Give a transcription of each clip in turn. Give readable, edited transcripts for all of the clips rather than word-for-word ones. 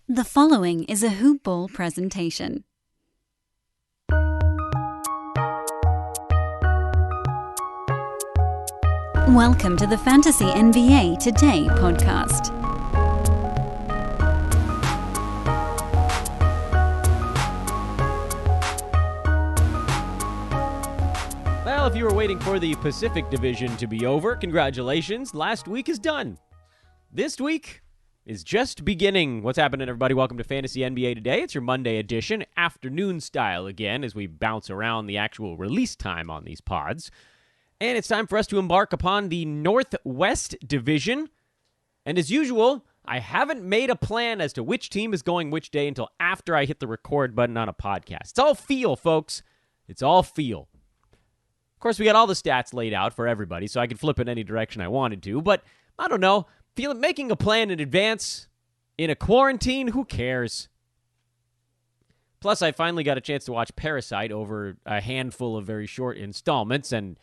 The following is a Hoop Ball presentation. Welcome to the Fantasy NBA Today podcast. Well, if you were waiting for the Pacific Division to be over, congratulations. Last week is done. This week is just beginning. What's happening, everybody? Welcome to Fantasy NBA Today. It's your Monday edition, afternoon style again, as we bounce around the actual release time on these pods. And it's time for us to embark upon the Northwest Division. And as usual, I haven't made a plan as to which team is going which day until after I hit the record button on a podcast. It's all feel, folks. It's all feel. Of course, we got all the stats laid out for everybody, so I could flip in any direction I wanted to. But I don't know. Making a plan in advance in a quarantine, who cares? Plus, I finally got a chance to watch Parasite over a handful of very short installments, and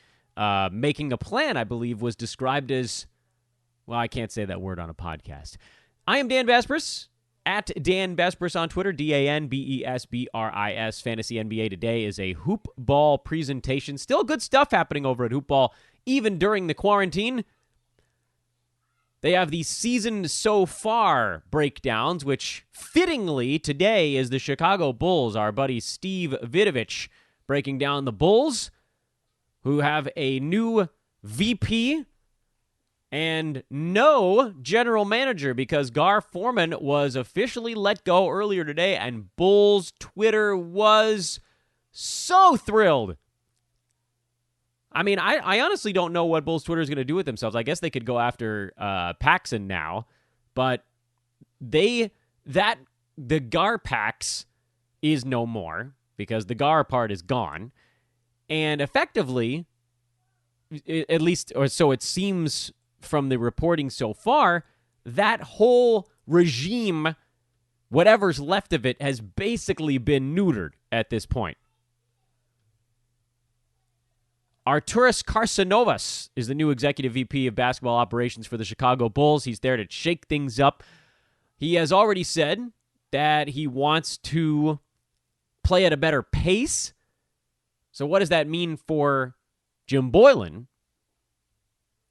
making a plan, I believe, was described as, well, I can't say that word on a podcast. I am Dan Vespris, at Dan Vespris on Twitter, DanBesbris. Fantasy NBA Today is a Hoop Ball presentation. Still good stuff happening over at Hoop Ball, even during the quarantine. They have the season so far breakdowns, which fittingly today is the Chicago Bulls. Our buddy Steve Vidovich breaking down the Bulls, who have a new VP and no general manager because Gar Forman was officially let go earlier today, and Bulls Twitter was so thrilled. I mean, I honestly don't know what Bulls Twitter is going to do with themselves. I guess they could go after Paxson now, but the Gar Pax is no more because the Gar part is gone, and effectively, at least, or so it seems from the reporting so far, that whole regime, whatever's left of it, has basically been neutered at this point. Arturas Karsanovas is the new executive VP of basketball operations for the Chicago Bulls. He's there to shake things up. He has already said that he wants to play at a better pace. So what does that mean for Jim Boylan?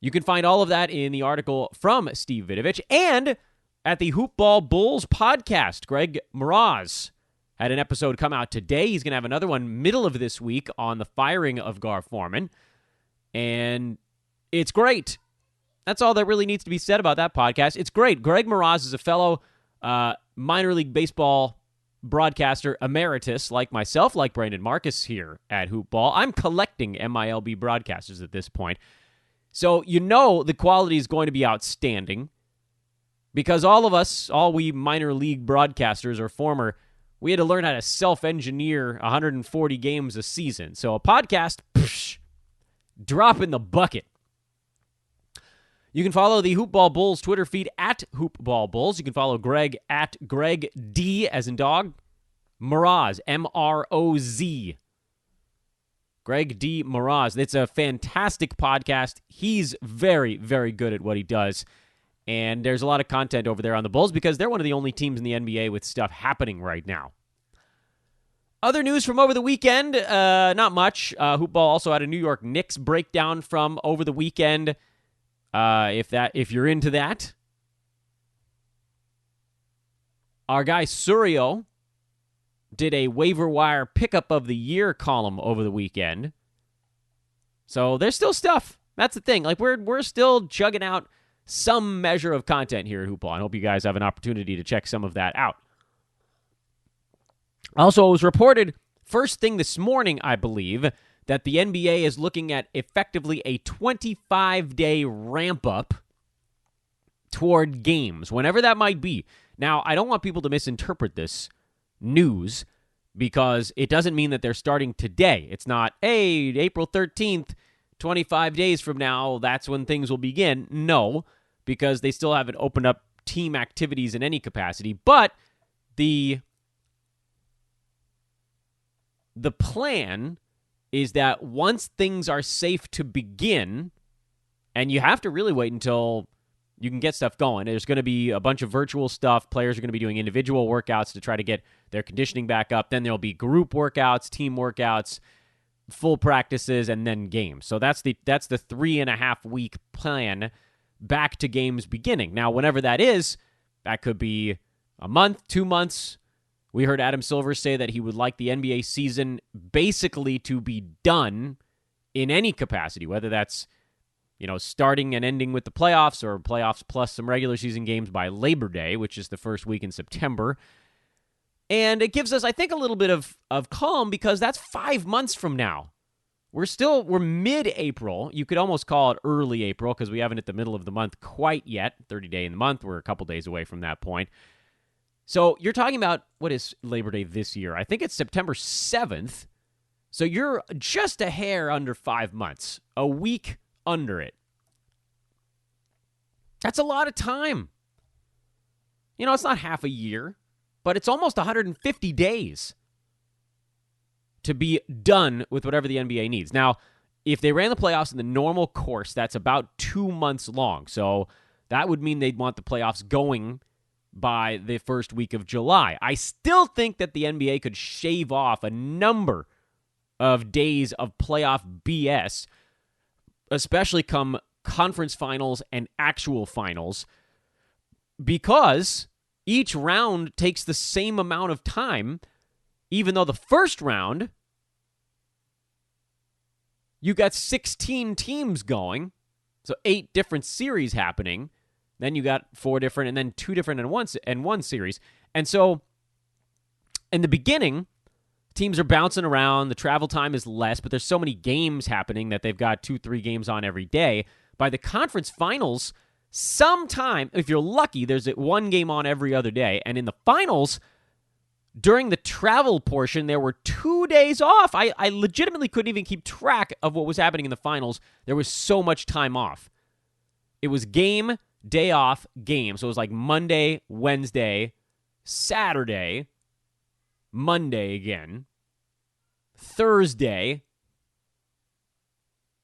You can find all of that in the article from Steve Vidovich and at the Hoop Ball Bulls podcast. Greg Mraz had an episode come out today. He's going to have another one middle of this week on the firing of Gar Forman. And it's great. That's all that really needs to be said about that podcast. It's great. Greg Mraz is a fellow minor league baseball broadcaster emeritus like myself, like Brandon Marcus here at Hoop Ball. I'm collecting MILB broadcasters at this point. So you know the quality is going to be outstanding because all we minor league broadcasters or former, we had to learn how to self-engineer 140 games a season. So a podcast, drop in the bucket. You can follow the Hoop Ball Bulls Twitter feed at Hoop Ball Bulls. You can follow Greg at Greg D as in dog, Mraz, M-R-O-Z. Greg D. Mraz. It's a fantastic podcast. He's very, very good at what he does. And there's a lot of content over there on the Bulls because they're one of the only teams in the NBA with stuff happening right now. Other news from over the weekend, not much. Hoop Ball also had a New York Knicks breakdown from over the weekend. If you're into that. Our guy Surio did a waiver wire pickup of the year column over the weekend. So there's still stuff. That's the thing. Like we're still chugging out some measure of content here at Hoop Ball. I hope you guys have an opportunity to check some of that out. Also, it was reported first thing this morning, I believe, that the NBA is looking at effectively a 25-day ramp-up toward games, whenever that might be. Now, I don't want people to misinterpret this news because it doesn't mean that they're starting today. It's not, hey, April 13th, 25 days from now, that's when things will begin. No, because they still haven't opened up team activities in any capacity. But the plan is that once things are safe to begin, and you have to really wait until You can get stuff going. There's going to be a bunch of virtual stuff. Players are going to be doing individual workouts to try to get their conditioning back up. Then there'll be group workouts, team workouts, full practices, and then games. So that's the 3.5 week plan back to games beginning. Now, whenever that is, that could be a month, 2 months. We heard Adam Silver say that he would like the NBA season basically to be done in any capacity, whether that's starting and ending with the playoffs or playoffs plus some regular season games by Labor Day, which is the first week in September. And it gives us, I think, a little bit of calm because that's 5 months from now. We're mid-April. You could almost call it early April because we haven't hit the middle of the month quite yet, 30-day in the month. We're a couple days away from that point. So you're talking about, what is Labor Day this year? I think it's September 7th. So you're just a hair under 5 months, a week under it. That's a lot of time. It's not half a year, but it's almost 150 days to be done with whatever the NBA needs. Now, if they ran the playoffs in the normal course, that's about 2 months long. So that would mean they'd want the playoffs going by the first week of July. I still think that the NBA could shave off a number of days of playoff BS, especially come conference finals and actual finals, because each round takes the same amount of time, even though the first round, you got 16 teams going, so 8 different series happening. Then you got 4 different, and then 2 different in one series. And so, in the beginning, teams are bouncing around. The travel time is less, but there's so many games happening that they've got 2-3 games on every day. By the conference finals, sometime, if you're lucky, there's 1 game on every other day. And in the finals, during the travel portion, there were 2 days off. I legitimately couldn't even keep track of what was happening in the finals. There was so much time off. It was game, day off, game. So it was like Monday, Wednesday, Saturday, Monday again, Thursday,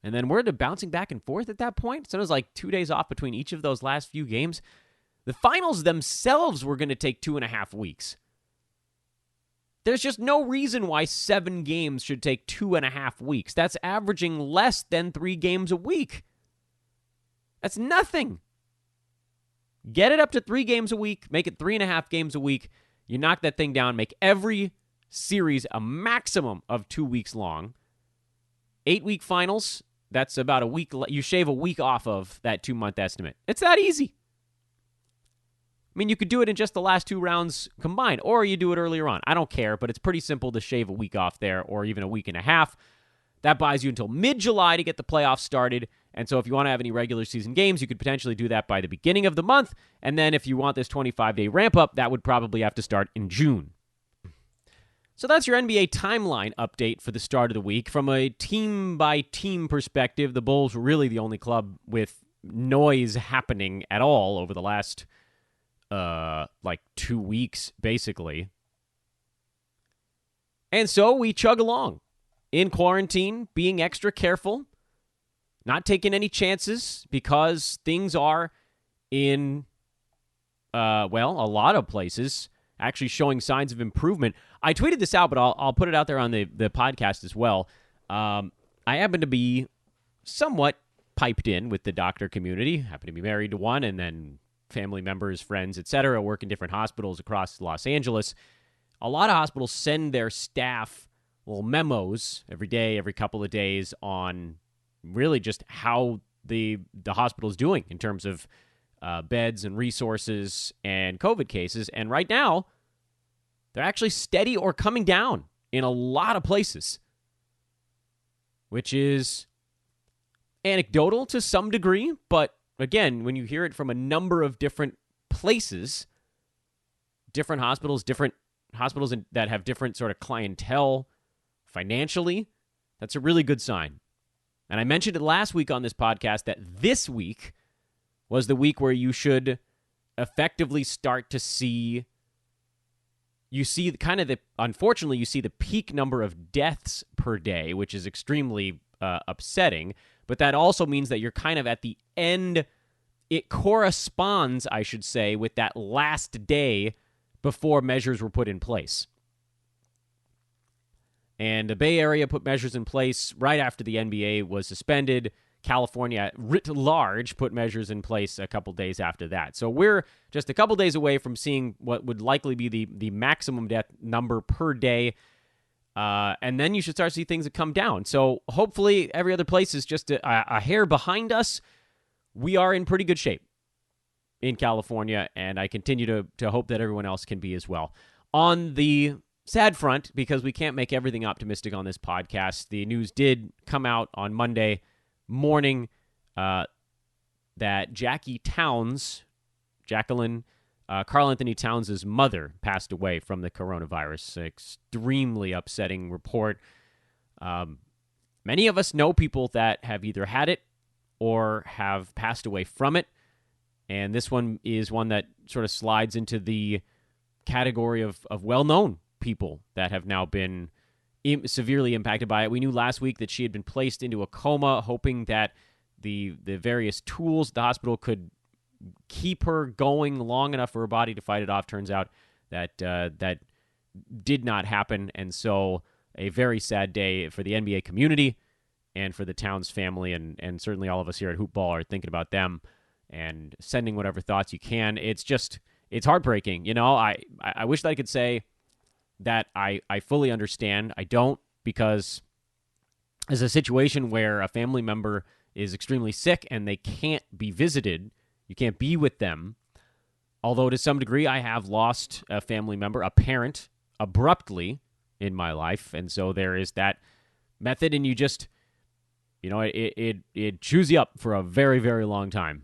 and then we're bouncing back and forth at that point. So it was like 2 days off between each of those last few games. The finals themselves were going to take 2.5 weeks. There's just no reason why 7 games should take 2.5 weeks. That's averaging less than 3 games a week. That's nothing. Get it up to 3 games a week. Make it 3.5 games a week. You knock that thing down, make every series a maximum of 2 weeks long. 8-week finals, that's about a week. You shave a week off of that 2-month estimate. It's that easy. I mean, you could do it in just the last 2 rounds combined, or you do it earlier on. I don't care, but it's pretty simple to shave a week off there, or even a week and a half. That buys you until mid-July to get the playoffs started. And so if you want to have any regular season games, you could potentially do that by the beginning of the month. And then if you want this 25-day ramp-up, that would probably have to start in June. So that's your NBA timeline update for the start of the week. From a team-by-team perspective, the Bulls were really the only club with noise happening at all over the last, 2 weeks, basically. And so we chug along. In quarantine, being extra careful, not taking any chances because things are in, a lot of places actually showing signs of improvement. I tweeted this out, but I'll put it out there on the podcast as well. I happen to be somewhat piped in with the doctor community, happen to be married to one, and then family members, friends, etc., work in different hospitals across Los Angeles. A lot of hospitals send their staff little memos every day, every couple of days on really just how the hospital is doing in terms of beds and resources and COVID cases. And right now, they're actually steady or coming down in a lot of places, which is anecdotal to some degree. But again, when you hear it from a number of different places, different hospitals that have different sort of clientele financially, that's a really good sign. And I mentioned it last week on this podcast that this week was the week where you should effectively start to see, unfortunately, you see the peak number of deaths per day, which is extremely upsetting. But that also means that you're kind of at the end it corresponds, I should say, with that last day before measures were put in place. And the Bay Area put measures in place right after the NBA was suspended. California, writ large, put measures in place a couple days after that. So we're just a couple days away from seeing what would likely be the maximum death number per day. And then you should start to see things that come down. So hopefully every other place is just a hair behind us. We are in pretty good shape in California, and I continue to hope that everyone else can be as well. On the sad front, because we can't make everything optimistic on this podcast, the news did come out on Monday morning that Jackie Towns, Jacqueline, Karl Anthony Towns' mother, passed away from the coronavirus. Extremely upsetting report. Many of us know people that have either had it or have passed away from it, and this one is one that sort of slides into the category of well-known people that have now been severely impacted by it. We knew last week that she had been placed into a coma, hoping that the various tools the hospital could keep her going long enough for her body to fight it off. Turns out that that did not happen, and so a very sad day for the NBA community and for the Towns family, and certainly all of us here at Hoop Ball are thinking about them and sending whatever thoughts you can. It's heartbreaking. You know, I wish that I could say that I fully understand. I don't, because there's a situation where a family member is extremely sick and they can't be visited. You can't be with them. Although to some degree I have lost a family member, a parent, abruptly in my life. And so there is that method, and you just, you know, it chews you up for a very, very long time.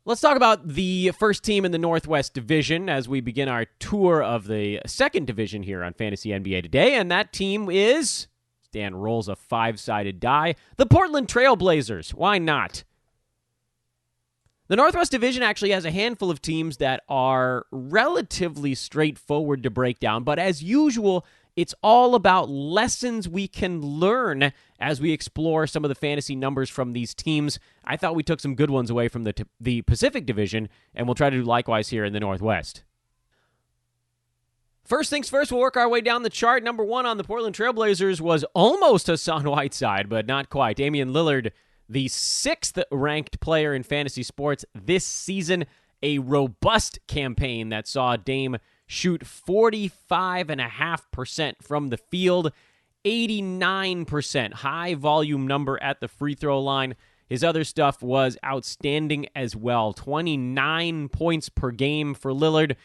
Let's talk about the first team in the Northwest Division as we begin our tour of the second division here on Fantasy NBA today. And that team is, Dan rolls a 5-sided die, the Portland Trail Blazers. Why not? The Northwest Division actually has a handful of teams that are relatively straightforward to break down, but as usual, it's all about lessons we can learn as we explore some of the fantasy numbers from these teams. I thought we took some good ones away from the Pacific Division, and we'll try to do likewise here in the Northwest. First things first, we'll work our way down the chart. Number one on the Portland Trail Blazers was almost Hassan Whiteside, but not quite. Damian Lillard, the 6th-ranked player in fantasy sports this season, a robust campaign that saw Dame shoot 45.5% from the field, 89% high volume number at the free throw line. His other stuff was outstanding as well. 29 points per game for Lillard.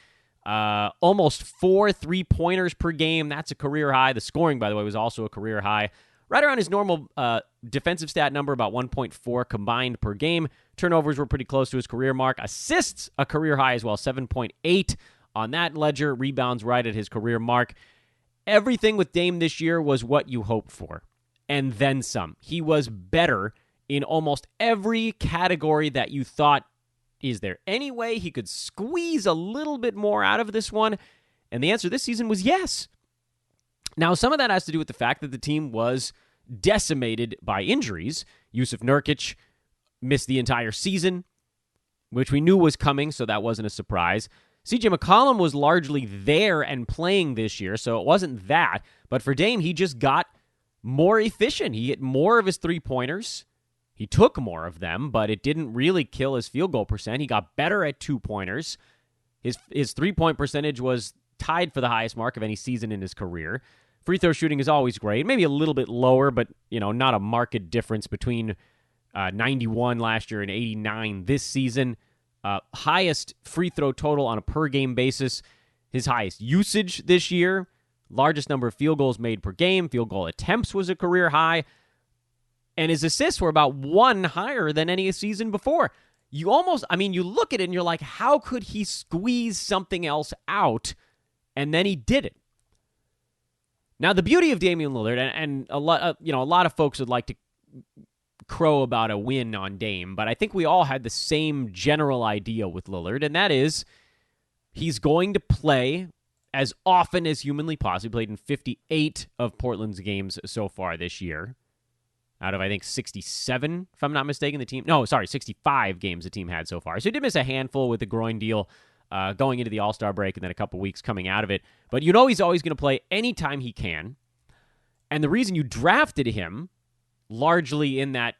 Almost 4 3-pointers per game. That's a career high. The scoring, by the way, was also a career high. Right around his normal defensive stat number, about 1.4 combined per game. Turnovers were pretty close to his career mark. Assists, a career high as well, 7.8 on that ledger. Rebounds right at his career mark. Everything with Dame this year was what you hoped for, and then some. He was better in almost every category that you thought, is there any way he could squeeze a little bit more out of this one? And the answer this season was yes. Now, some of that has to do with the fact that the team was decimated by injuries. Yusuf Nurkic missed the entire season, which we knew was coming, so that wasn't a surprise. CJ McCollum was largely there and playing this year, so it wasn't that. But for Dame, he just got more efficient. He hit more of his three-pointers. He took more of them, but it didn't really kill his field goal percent. He got better at two-pointers. His three-point percentage was tied for the highest mark of any season in his career. Free throw shooting is always great. Maybe a little bit lower, but not a marked difference between 91 last year and 89 this season. Highest free throw total on a per-game basis. His highest usage this year. Largest number of field goals made per game. Field goal attempts was a career high. And his assists were about 1 higher than any season before. You look at it and you're like, how could he squeeze something else out? And then he did it. Now, the beauty of Damian Lillard, and a lot of folks would like to crow about a win on Dame, but I think we all had the same general idea with Lillard, and that is he's going to play as often as humanly possible. He played in 58 of Portland's games so far this year. out of, I think, 67, if I'm not mistaken, 65 games the team had so far. So he did miss a handful with the groin deal going into the All-Star break and then a couple weeks coming out of it. But you know he's always going to play anytime he can. And the reason you drafted him, largely in that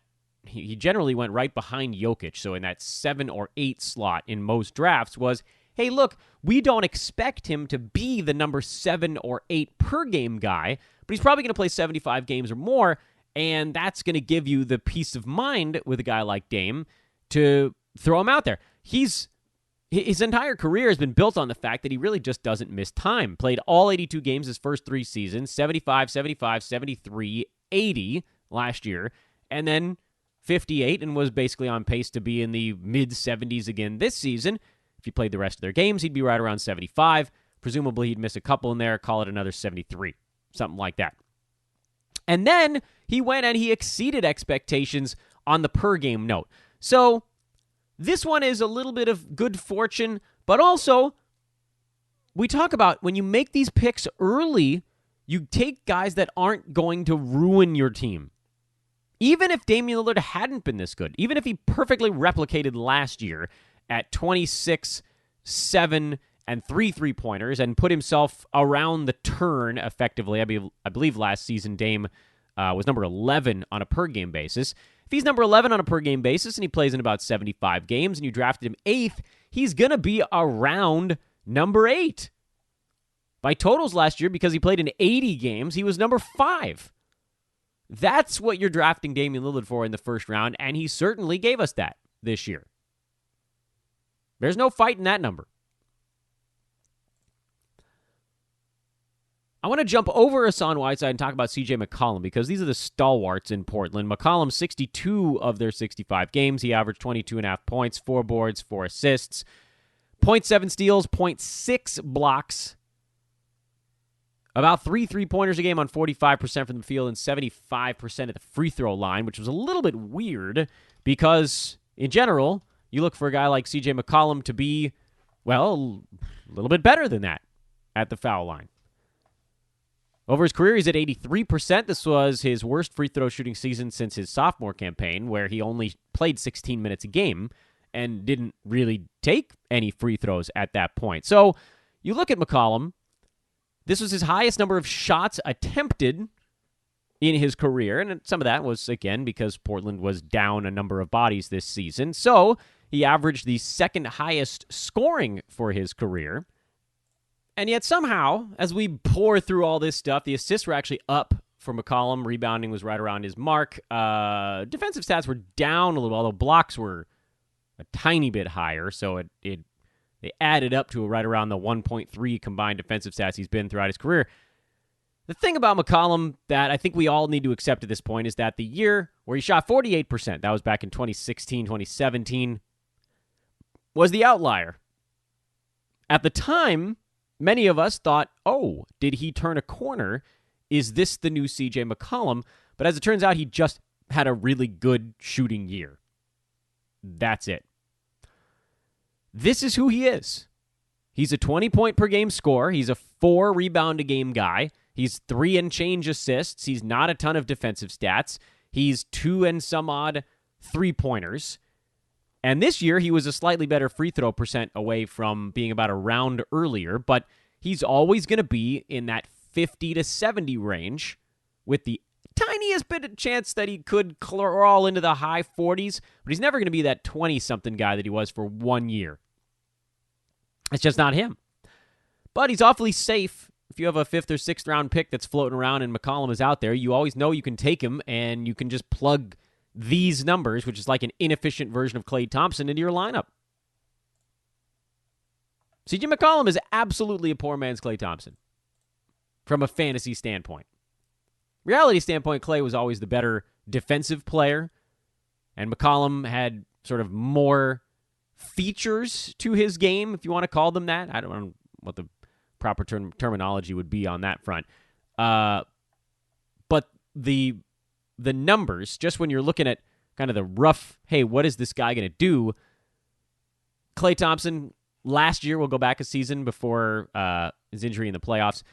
he generally went right behind Jokic, so in that 7 or 8 slot in most drafts, was, hey, look, we don't expect him to be the number 7 or 8 per game guy, but he's probably going to play 75 games or more, and that's going to give you the peace of mind with a guy like Dame to throw him out there. His entire career has been built on the fact that he really just doesn't miss time. Played all 82 games his first 3 seasons, 75, 75, 73, 80 last year, and then 58, and was basically on pace to be in the mid-70s again this season. If he played the rest of their games, he'd be right around 75. Presumably, he'd miss a couple in there, call it another 73, something like that. And then he went and he exceeded expectations on the per-game note. So this one is a little bit of good fortune, but also we talk about when you make these picks early, you take guys that aren't going to ruin your team. Even if Damian Lillard hadn't been this good, even if he perfectly replicated last year at 26, 7, and 3 3-pointers and put himself around the turn effectively, I believe last season Dame was number 11 on a per-game basis. If he's number 11 on a per-game basis and he plays in about 75 games and you drafted him 8th, he's going to be around number 8. By totals last year, because he played in 80 games, he was number 5. That's what you're drafting Damian Lillard for in the first round, and he certainly gave us that this year. There's no fight in that number. I want to jump over Hassan Whiteside and talk about CJ McCollum because these are the stalwarts in Portland. McCollum, 62 of their 65 games. He averaged 22.5 points, 4 boards, 4 assists, 0.7 steals, 0.6 blocks, about 3 3-pointers a game on 45% from the field and 75% at the free throw line, which was a little bit weird because, in general, you look for a guy like CJ McCollum to be, well, a little bit better than that at the foul line. Over his career, he's at 83%. This was his worst free throw shooting season since his sophomore campaign, where he only played 16 minutes a game and didn't really take any free throws at that point. So you look at McCollum. This was his highest number of shots attempted in his career, and some of that was, again, because Portland was down a number of bodies this season. So he averaged the second highest scoring for his career. And yet somehow, as we pour through all this stuff, the assists were actually up for McCollum. Rebounding was right around his mark. Defensive stats were down a little, although blocks were a tiny bit higher, so they added up to right around the 1.3 combined defensive stats he's been throughout his career. The thing about McCollum that I think we all need to accept at this point is that the year where he shot 48%, that was back in 2016, 2017, was the outlier. At the time, many of us thought, oh, did he turn a corner? Is this the new CJ McCollum? But as it turns out, he just had a really good shooting year. That's it. This is who he is. He's a 20-point-per-game scorer. He's a 4-rebound-a-game guy. He's 3 and change assists. He's not a ton of defensive stats. He's 2 and some odd 3-pointers. And this year, he was a slightly better free throw percent away from being about a round earlier, but he's always going to be in that 50 to 70 range with the tiniest bit of chance that he could crawl into the high 40s, but he's never going to be that 20-something guy that he was for 1 year. It's just not him. But he's awfully safe. If you have a 5th or 6th round pick that's floating around and McCollum is out there, you always know you can take him and you can just plug these numbers, which is like an inefficient version of Klay Thompson, into your lineup. CJ McCollum is absolutely a poor man's Klay Thompson from a fantasy standpoint. Reality standpoint, Klay was always the better defensive player, and McCollum had sort of more features to his game, if you want to call them that. I don't know what the proper terminology would be on that front. But the numbers, just when you're looking at kind of the rough, hey, what is this guy going to do? Klay Thompson, last year, we'll go back a season before his injury in the playoffs,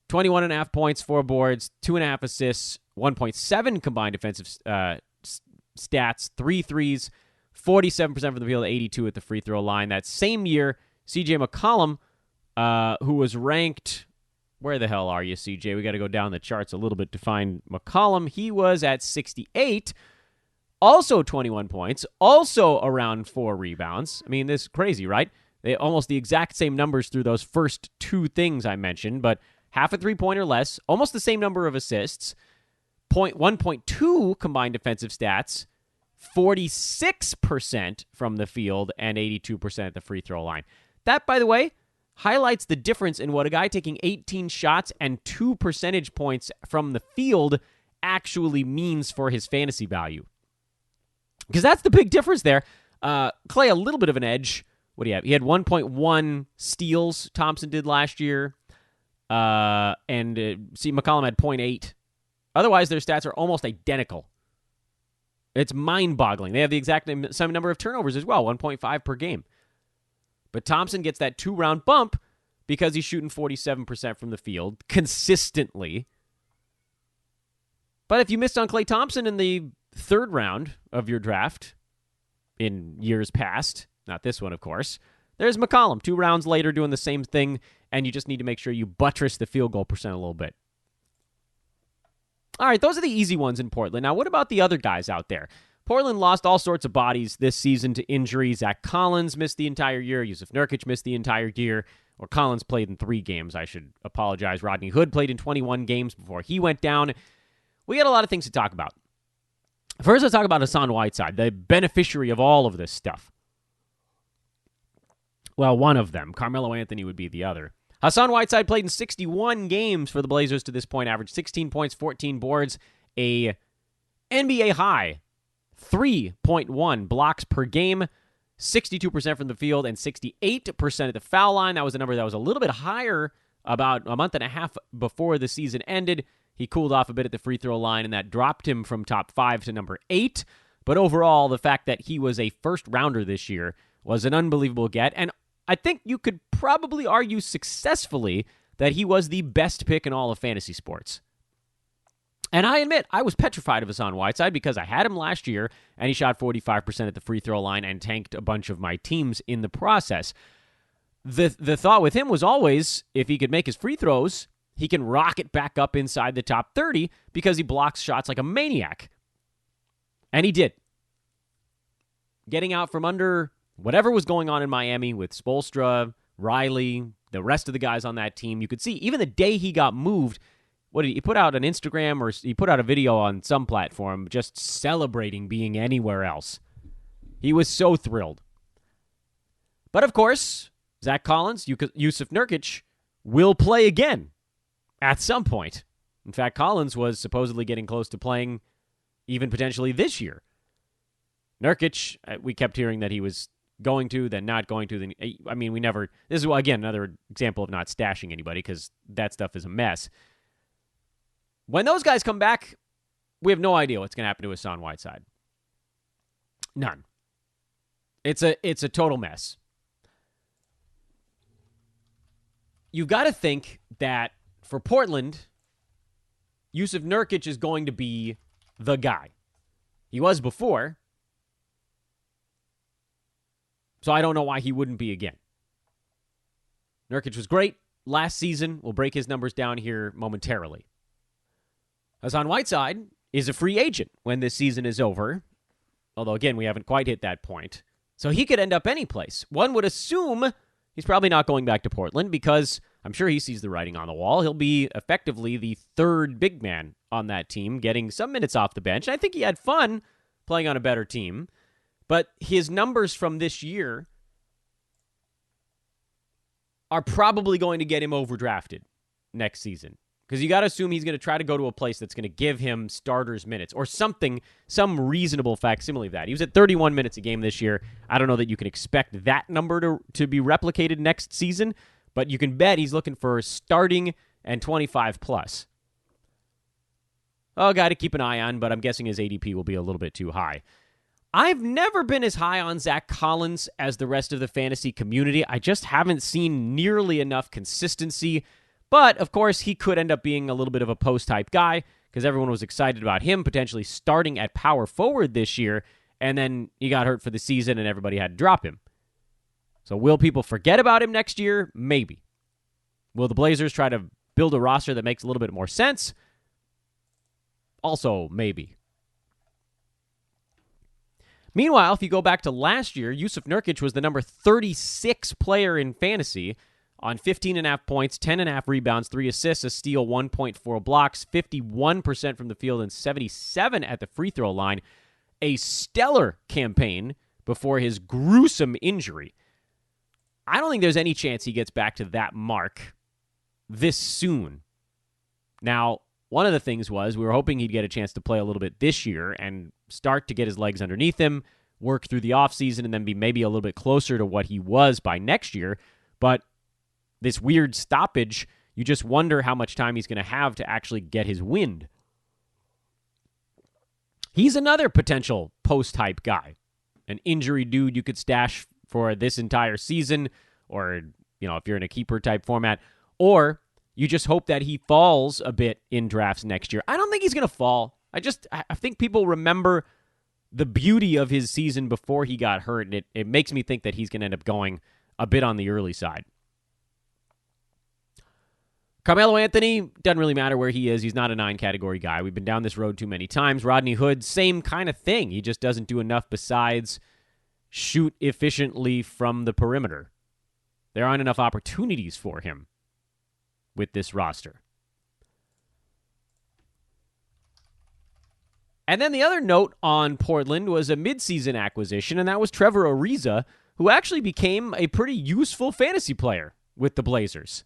21.5 points, 4 boards, 2.5 assists, 1.7 combined defensive stats, 3 threes, 47% from the field, 82 at the free throw line. That same year, C.J. McCollum, who was ranked, where the hell are you, C.J.? We got to go down the charts a little bit to find McCollum. He was at 68, also 21 points, also around 4 rebounds. I mean, this is crazy, right? They almost the exact same numbers through those first 2 things I mentioned, but half a three-pointer less, almost the same number of assists, 1.2 combined defensive stats, 46% from the field, and 82% at the free throw line. That, by the way, highlights the difference in what a guy taking 18 shots and 2 percentage points from the field actually means for his fantasy value. Because that's the big difference there. Klay, a little bit of an edge. What do you have? He had 1.1 steals, Thompson did last year. McCollum had 0.8. Otherwise, their stats are almost identical. It's mind-boggling. They have the exact same number of turnovers as well, 1.5 per game. But Thompson gets that 2-round bump because he's shooting 47% from the field consistently. But if you missed on Klay Thompson in the 3rd round of your draft in years past, not this one, of course, there's McCollum 2 rounds later doing the same thing, and you just need to make sure you buttress the field goal percent a little bit. All right, those are the easy ones in Portland. Now, what about the other guys out there? Portland lost all sorts of bodies this season to injury. Zack Collins missed the entire year. Jusuf Nurkic missed the entire year. Or Collins played in 3 games. I should apologize. Rodney Hood played in 21 games before he went down. We got a lot of things to talk about. First, let's talk about Hassan Whiteside, the beneficiary of all of this stuff. Well, one of them. Carmelo Anthony would be the other. Hassan Whiteside played in 61 games for the Blazers to this point, averaged 16 points, 14 boards, a NBA high 3.1 blocks per game, 62% from the field, and 68% at the foul line. That was a number that was a little bit higher about a month and a half before the season ended. He cooled off a bit at the free throw line, and that dropped him from top 5 to number 8. But overall, the fact that he was a first-rounder this year was an unbelievable get, and I think you could probably argue successfully that he was the best pick in all of fantasy sports. And I admit, I was petrified of Hassan Whiteside because I had him last year, and he shot 45% at the free throw line and tanked a bunch of my teams in the process. The thought with him was always, if he could make his free throws, he can rocket back up inside the top 30 because he blocks shots like a maniac. And he did. Getting out from under whatever was going on in Miami with Spoelstra, Riley, the rest of the guys on that team, you could see even the day he got moved, what did he put out on Instagram, or he put out a video on some platform just celebrating being anywhere else. He was so thrilled. But of course, Zack Collins, Jusuf Nurkic will play again at some point. In fact, Collins was supposedly getting close to playing even potentially this year. Nurkic, we kept hearing that he was going to, then not going to. This is, again, another example of not stashing anybody because that stuff is a mess. When those guys come back, we have no idea what's going to happen to Hassan Whiteside. None. It's a total mess. You've got to think that for Portland, Jusuf Nurkic is going to be the guy. He was before, so I don't know why he wouldn't be again. Nurkic was great last season. We'll break his numbers down here momentarily. Hassan Whiteside is a free agent when this season is over, although, again, we haven't quite hit that point. So he could end up any place. One would assume he's probably not going back to Portland because I'm sure he sees the writing on the wall. He'll be effectively the 3rd big man on that team, getting some minutes off the bench. I think he had fun playing on a better team. But his numbers from this year are probably going to get him overdrafted next season. Because you got to assume he's going to try to go to a place that's going to give him starters minutes or something, some reasonable facsimile of that. He was at 31 minutes a game this year. I don't know that you can expect that number to be replicated next season, but you can bet he's looking for starting and 25 plus. A guy to keep an eye on, but I'm guessing his ADP will be a little bit too high. I've never been as high on Zack Collins as the rest of the fantasy community. I just haven't seen nearly enough consistency. But, of course, he could end up being a little bit of a post-type guy because everyone was excited about him potentially starting at power forward this year, and then he got hurt for the season and everybody had to drop him. So will people forget about him next year? Maybe. Will the Blazers try to build a roster that makes a little bit more sense? Also, maybe. Meanwhile, if you go back to last year, Jusuf Nurkic was the number 36 player in fantasy on 15.5 points, 10.5 rebounds, 3 assists, a steal, 1.4 blocks, 51% from the field, and 77 at the free throw line. A stellar campaign before his gruesome injury. I don't think there's any chance he gets back to that mark this soon. Now, one of the things was we were hoping he'd get a chance to play a little bit this year and start to get his legs underneath him, work through the offseason, and then be maybe a little bit closer to what he was by next year. But this weird stoppage, you just wonder how much time he's going to have to actually get his wind. He's another potential post-hype guy, an injury dude you could stash for this entire season, or, if you're in a keeper-type format, or you just hope that he falls a bit in drafts next year. I don't think he's going to fall. I think people remember the beauty of his season before he got hurt, and it makes me think that he's going to end up going a bit on the early side. Carmelo Anthony, doesn't really matter where he is. He's not a 9-category guy. We've been down this road too many times. Rodney Hood, same kind of thing. He just doesn't do enough besides shoot efficiently from the perimeter. There aren't enough opportunities for him with this roster. And then the other note on Portland was a midseason acquisition, and that was Trevor Ariza, who actually became a pretty useful fantasy player with the Blazers.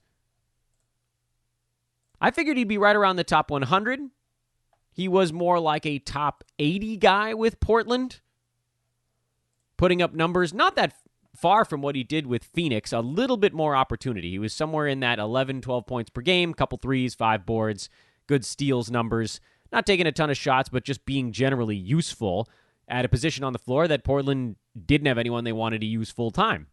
I figured he'd be right around the top 100. He was more like a top 80 guy with Portland, putting up numbers not that far from what he did with Phoenix, a little bit more opportunity. He was somewhere in that 11, 12 points per game, couple threes, 5 boards, good steals numbers, not taking a ton of shots, but just being generally useful at a position on the floor that Portland didn't have anyone they wanted to use full time.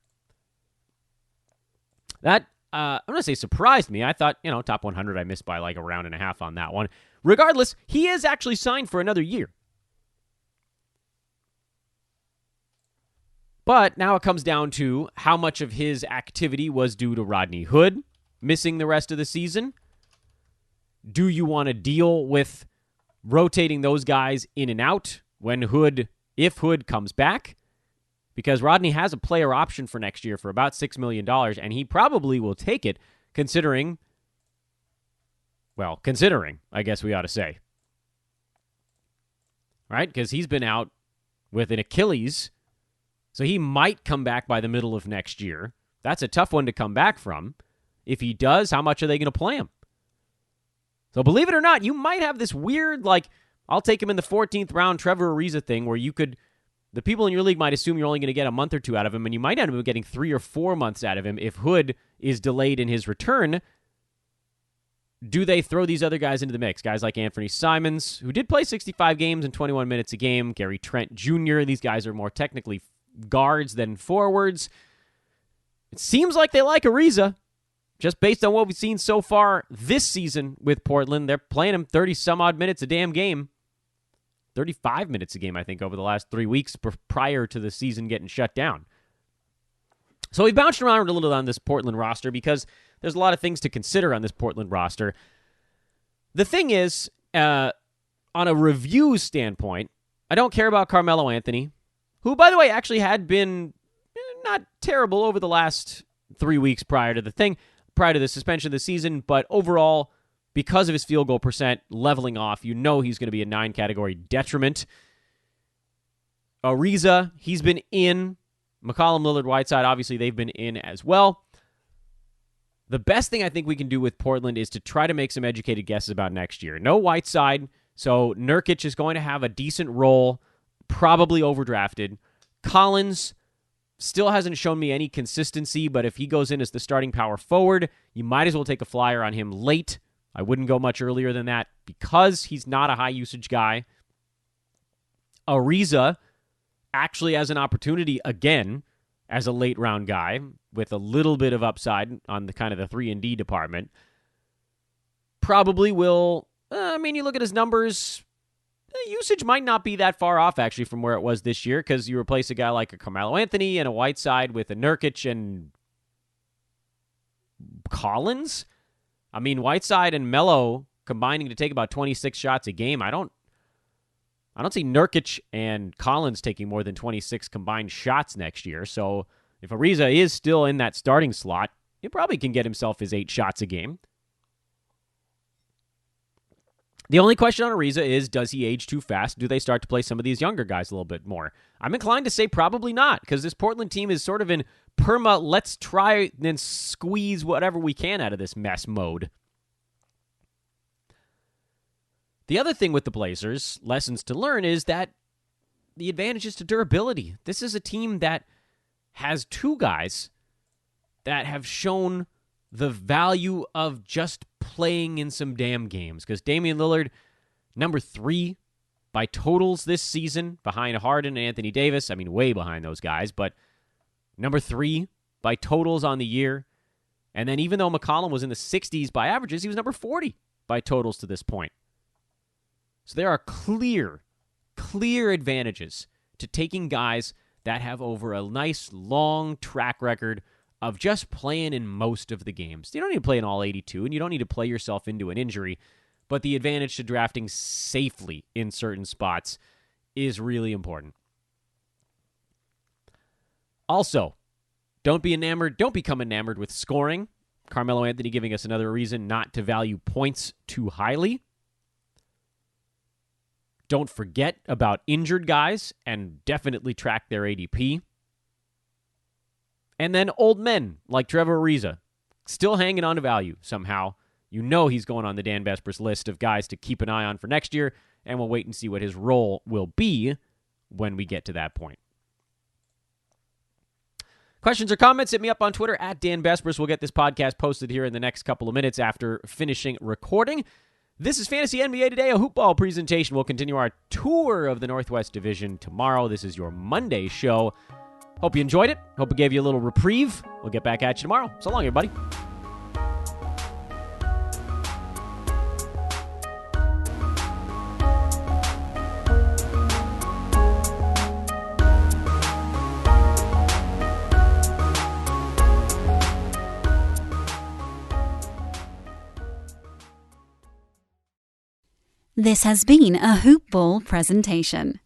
That, I'm going to say surprised me. I thought, top 100, I missed by like a round and a half on that one. Regardless, he is actually signed for another year. But now it comes down to how much of his activity was due to Rodney Hood missing the rest of the season. Do you want to deal with rotating those guys in and out if Hood comes back? Because Rodney has a player option for next year for about $6 million, and he probably will take it, considering, I guess we ought to say. Right? Because he's been out with an Achilles, so he might come back by the middle of next year. That's a tough one to come back from. If he does, how much are they going to play him? So believe it or not, you might have this weird, I'll take him in the 14th round Trevor Ariza thing where the people in your league might assume you're only going to get a month or two out of him, and you might end up getting 3 or 4 months out of him if Hood is delayed in his return. Do they throw these other guys into the mix? Guys like Anthony Simons, who did play 65 games and 21 minutes a game, Gary Trent Jr., these guys are more technically guards than forwards. It seems like they like Ariza. Just based on what we've seen so far this season with Portland, they're playing him 30-some-odd minutes a damn game. 35 minutes a game, I think, over the last 3 weeks prior to the season getting shut down. So we bounced around a little on this Portland roster because there's a lot of things to consider on this Portland roster. The thing is, on a review standpoint, I don't care about Carmelo Anthony, who, by the way, actually had been not terrible over the last 3 weeks prior to the suspension of the season, but overall, because of his field goal percent leveling off, he's going to be a 9-category detriment. Ariza, he's been in. McCollum, Lillard, Whiteside, obviously they've been in as well. The best thing I think we can do with Portland is to try to make some educated guesses about next year. No Whiteside, so Nurkic is going to have a decent role, probably overdrafted. Collins still hasn't shown me any consistency, but if he goes in as the starting power forward, you might as well take a flyer on him late. I wouldn't go much earlier than that because he's not a high-usage guy. Ariza actually has an opportunity again as a late-round guy with a little bit of upside on the kind of the 3-and-D department. probably will, you look at his numbers, usage might not be that far off, actually, from where it was this year, because you replace a guy like a Carmelo Anthony and a Whiteside with a Nurkic and Collins. Whiteside and Melo combining to take about 26 shots a game. I don't see Nurkic and Collins taking more than 26 combined shots next year. So if Ariza is still in that starting slot, he probably can get himself his 8 shots a game. The only question on Ariza is, does he age too fast? Do they start to play some of these younger guys a little bit more? I'm inclined to say probably not, because this Portland team is sort of in let's try and squeeze whatever we can out of this mess mode. The other thing with the Blazers, lessons to learn, is that the advantage is to durability. This is a team that has 2 guys that have shown the value of just playing in some damn games. Because Damian Lillard, number 3 by totals this season, behind Harden and Anthony Davis. Way behind those guys, but number 3 by totals on the year. And then even though McCollum was in the 60s by averages, he was number 40 by totals to this point. So there are clear advantages to taking guys that have over a nice long track record of just playing in most of the games. You don't need to play in all 82, and you don't need to play yourself into an injury, but the advantage to drafting safely in certain spots is really important. Also, don't become enamored with scoring. Carmelo Anthony giving us another reason not to value points too highly. Don't forget about injured guys and definitely track their ADP. And then old men like Trevor Ariza, still hanging on to value somehow. You know he's going on the Dan Vespers list of guys to keep an eye on for next year, and we'll wait and see what his role will be when we get to that point. Questions or comments, hit me up on Twitter at Dan Vespers. We'll get this podcast posted here in the next couple of minutes after finishing recording. This is Fantasy NBA Today, a hoopball presentation. We'll continue our tour of the Northwest Division tomorrow. This is your Monday show. Hope you enjoyed it. Hope it gave you a little reprieve. We'll get back at you tomorrow. So long, everybody. This has been a Hoop Ball presentation.